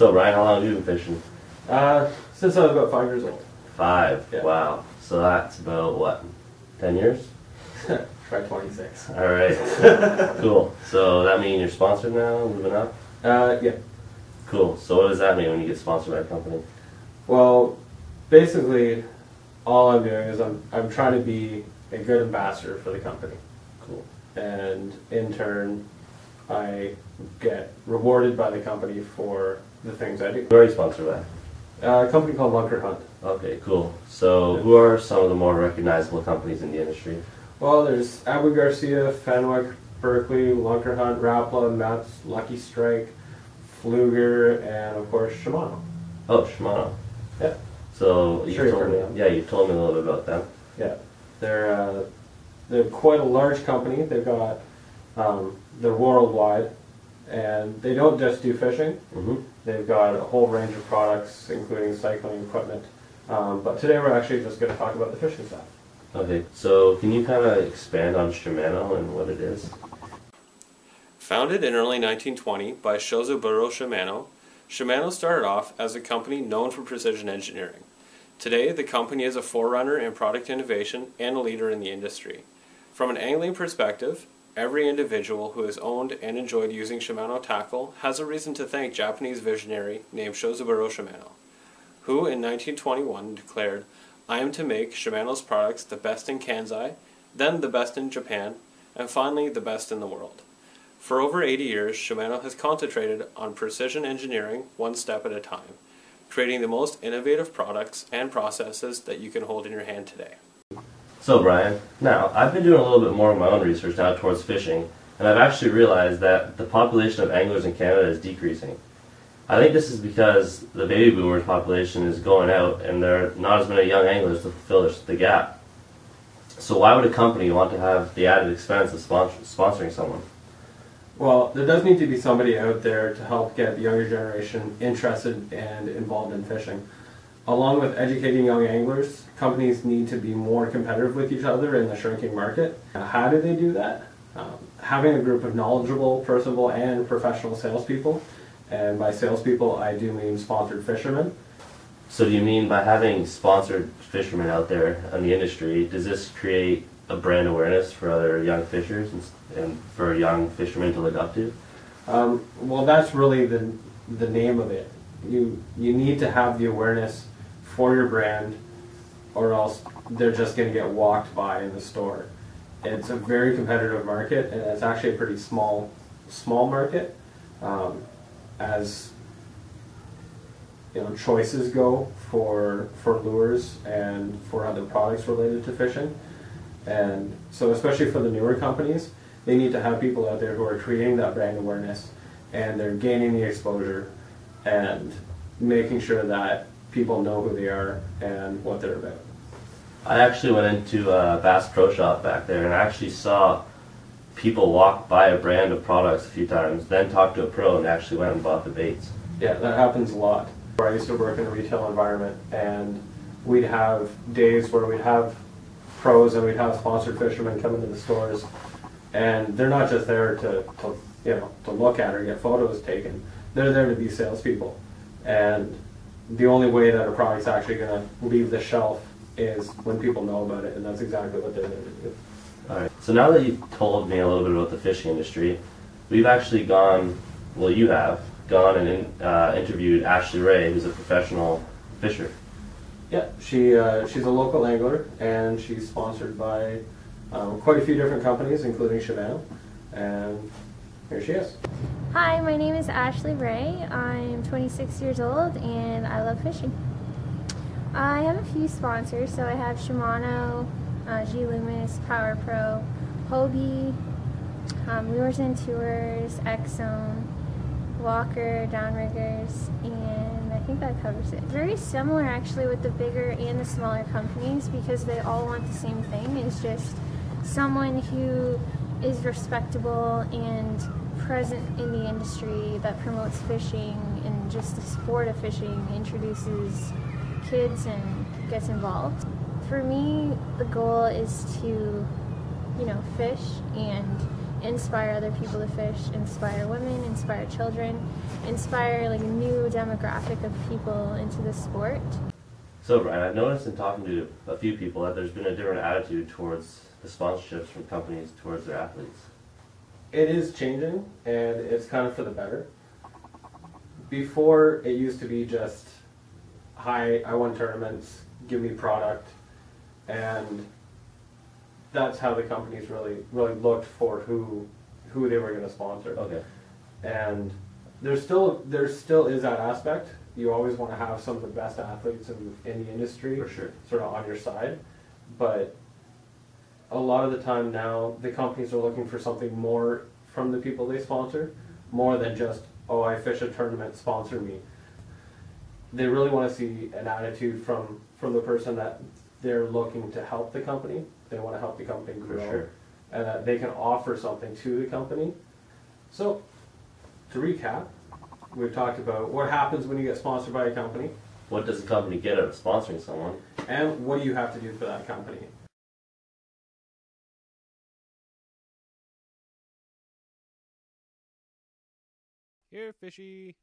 So Brian, how long have you been fishing? Since I was about 5 years old. 5? Yeah. Wow. So that's about, what, 10 years? Try 26. Alright. Cool. So that mean you're sponsored now, moving up? Yeah. Cool. So what does that mean when you get sponsored by a company? Well, basically, all I'm doing is I'm trying to be a good ambassador for the company. Cool. And in turn, I get rewarded by the company for the things I do. Who are you sponsored by? A company called Lunker Hunt. Okay, cool. So who are some of the more recognizable companies in the industry? Well, there's Abu Garcia, Fenwick, Berkeley, Lunker Hunt, Rapala, Metz, Lucky Strike, Pfluger, and of course Shimano. Oh, Shimano. Yeah. So Sure you've heard of them. yeah, you told me a little bit about them. Yeah. They're quite a large company. They've got they're worldwide, and they don't just do fishing. Mm-hmm. They've got a whole range of products, including cycling equipment. But today we're actually just going to talk about the fishing stuff. Okay, so can you kind of expand on Shimano and what it is? Founded in early 1920 by Shozaburo Shimano, Shimano started off as a company known for precision engineering. Today, the company is a forerunner in product innovation and a leader in the industry. From an angling perspective, every individual who has owned and enjoyed using Shimano tackle has a reason to thank Japanese visionary named Shozaburo Shimano, who in 1921 declared, "I am to make Shimano's products the best in Kansai, then the best in Japan, and finally the best in the world." For over 80 years, Shimano has concentrated on precision engineering one step at a time, creating the most innovative products and processes that you can hold in your hand today. So Brian, now I've been doing a little bit more of my own research now towards fishing, and I've actually realized that the population of anglers in Canada is decreasing. I think this is because the baby boomers population is going out and there are not as many young anglers to fill the gap. So why would a company want to have the added expense of sponsoring someone? Well, there does need to be somebody out there to help get the younger generation interested and involved in fishing. Along with educating young anglers, companies need to be more competitive with each other in the shrinking market. How do they do that? Having a group of knowledgeable, personable, and professional salespeople. And by salespeople, I do mean sponsored fishermen. So do you mean by having sponsored fishermen out there in the industry, does this create a brand awareness for other young fishers and for young fishermen to look up to? Well, that's really the name of it. You need to have the awareness for your brand, or else they're just going to get walked by in the store. It's a very competitive market, and it's actually a pretty small market. As you know, choices go for lures and for other products related to fishing. And so especially for the newer companies, they need to have people out there who are creating that brand awareness, and they're gaining the exposure and making sure that people know who they are and what they're about. I actually went into Bass Pro Shop back there and I actually saw people walk by a brand of products a few times, then talk to a pro and actually went and bought the baits. Yeah, that happens a lot. I used to work in a retail environment, and we'd have days where we'd have pros and we'd have sponsored fishermen come into the stores, and they're not just there to look at or get photos taken. They're there to be salespeople, and the only way that a product's actually going to leave the shelf is when people know about it, and that's exactly what they're there to do. Alright, so now that you've told me a little bit about the fishing industry, we've actually gone, well you have, gone and interviewed Ashley Ray, who's a professional fisher. Yeah, she's a local angler, and she's sponsored by quite a few different companies, including Shimano, and here she is. Hi, my name is Ashley Ray. I'm 26 years old and I love fishing. I have a few sponsors, so I have Shimano, G Loomis, Power Pro, Hobie, Lures and Tours, Exxon, Walker, Downriggers, and I think that covers it. Very similar actually with the bigger and the smaller companies, because they all want the same thing. It's just someone who is respectable and present in the industry that promotes fishing and just the sport of fishing, introduces kids and gets involved. For me, the goal is to, fish and inspire other people to fish, inspire women, inspire children, inspire like a new demographic of people into the sport. So, Brian, I've noticed in talking to a few people that there's been a different attitude towards the sponsorships from companies towards their athletes. It is changing, and it's kind of for the better. Before, it used to be just, hi, I won tournaments, give me product, and that's how the companies really looked for who they were going to sponsor. Okay. And there still is that aspect. You always want to have some of the best athletes in the industry, For sure. sort of on your side. But a lot of the time now, the companies are looking for something more from the people they sponsor, more than just, oh, I fish a tournament, sponsor me. They really want to see an attitude from the person that they're looking to help the company. They want to help the company grow, sure. and that they can offer something to the company. So, to recap, we've talked about what happens when you get sponsored by a company, What does a company get out of sponsoring someone? and what do you have to do for that company. Here, fishy.